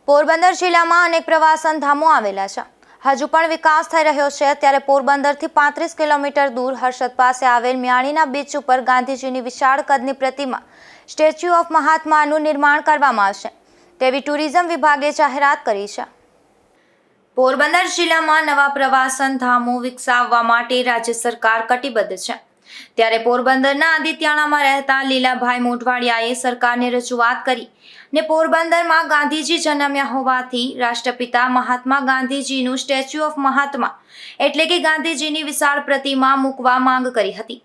પોરબંદર જિલ્લામાં અનેક પ્રવાસન ધામો આવેલા છે. હજુ પણ વિકાસ થઈ રહ્યો છે ત્યારે પોરબંદરથી 35 કિલોમીટર દૂર હર્ષદ પાસે આવેલ મ્યાણીના બીચ ઉપર ગાંધીજીની વિશાળ કદની પ્રતિમા સ્ટેચ્યુ ઓફ મહાત્માનું નિર્માણ કરવામાં આવશે તેવી ટુરિઝમ વિભાગે જાહેરાત કરી છે. પોરબંદર જિલ્લામાં નવા પ્રવાસન ધામો વિકસાવવા માટે રાજ્ય સરકાર કટિબદ્ધ છે. ત્યારે પોરબંદરના આદિત્યાણામાં રહેતા લીલાભાઈ મોઢવાડિયાએ સરકારને રજૂઆત કરી ને પોરબંદરમાં ગાંધીજી જન્મ્યા હોવાથી રાષ્ટ્રપિતા મહાત્મા ગાંધીજીનું સ્ટેચ્યુ ઓફ મહાત્મા એટલે કે ગાંધીજીની વિશાળ પ્રતિમા મૂકવા માંગ કરી હતી.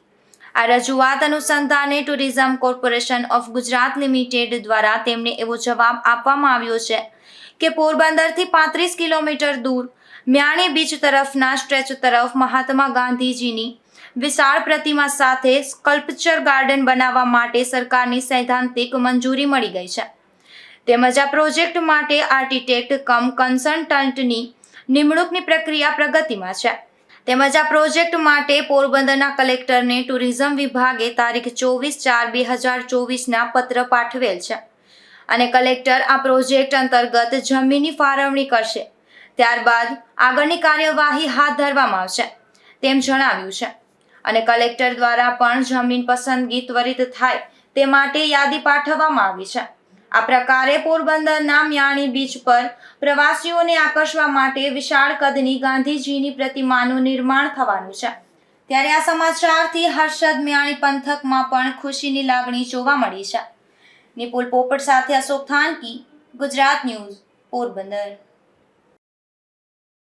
આ રજૂઆત અનુસંધાને tourism corporation of Gujarat limited દ્વારા તેમને એવો જવાબ આપવામાં આવ્યો છે કે પોરબંદરથી 35 કિલોમીટર દૂર મ્યાણી બીચ તરફના સ્ટ્રેચ તરફ મહાત્મા ગાંધીજીની વિશાળ પ્રતિમા સાથે સ્કલ્પચર ગાર્ડન બનાવવા માટે સરકારની સૈદ્ધાંતિક મંજૂરી મળી ગઈ છે. તેમજ આ પ્રોજેક્ટ માટે આર્કિટેક્ટ કમ કન્સલ્ટન્ટની નિમણૂકની પ્રક્રિયા પ્રગતિમાં છે. તેમજ આ પ્રોજેક્ટ માટે પોરબંદરના કલેક્ટરને ટુરિઝમ વિભાગે તારીખ 24/4/2024ના પત્ર પાઠવેલ છે અને કલેક્ટર આ પ્રોજેક્ટ અંતર્ગત જમીનની ફાળવણી કરશે. ત્યારબાદ આગળની કાર્યવાહી હાથ ધરવામાં આવશે તેમ જણાવ્યું છે અને કલેક્ટર દ્વારા પણ જમીન પસંદગી ત્વરિત થાય તે માટે યાદી પાઠવવામાં આવી છે. આ પ્રકારે પોરબંદરના મ્યાણી બીચ પર પ્રવાસીઓને આકર્ષવા માટે વિશાળ કદની ગાંધીજીની પ્રતિમાનું નિર્માણ થવાનું છે. ત્યારે આ સમાચારથી હર્ષદ મ્યાણી પંથકમાં પણ ખુશીની લાગણી જોવા મળી છે. નિપુલ પોપટ સાથે અશોક થાનકી, ગુજરાત ન્યૂઝ, પોરબંદર.